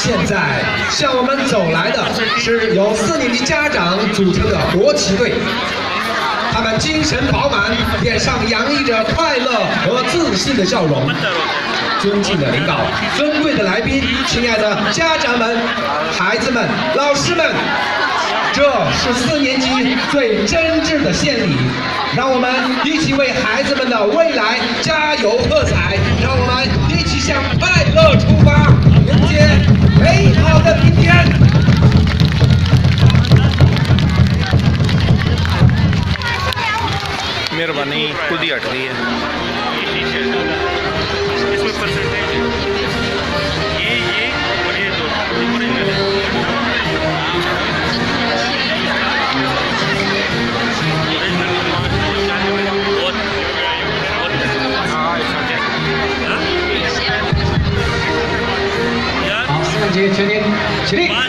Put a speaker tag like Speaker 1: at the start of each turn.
Speaker 1: 现在向我们走来的是由4年级家长组成的国旗队，他们精神饱满，脸上洋溢着快乐和自信的笑容。尊敬的领导，尊贵的来宾，亲爱的家长们、孩子们、老师们，这是4年级最真挚的献礼。让我们一起为孩子们的未来加油喝彩，让我们一起向快乐出发，迎接美好的明天。
Speaker 2: मेहरबानी खुद ही हट रही है। इसमें परसेंटेज ये और ये दो
Speaker 1: 好，4年级全体起立。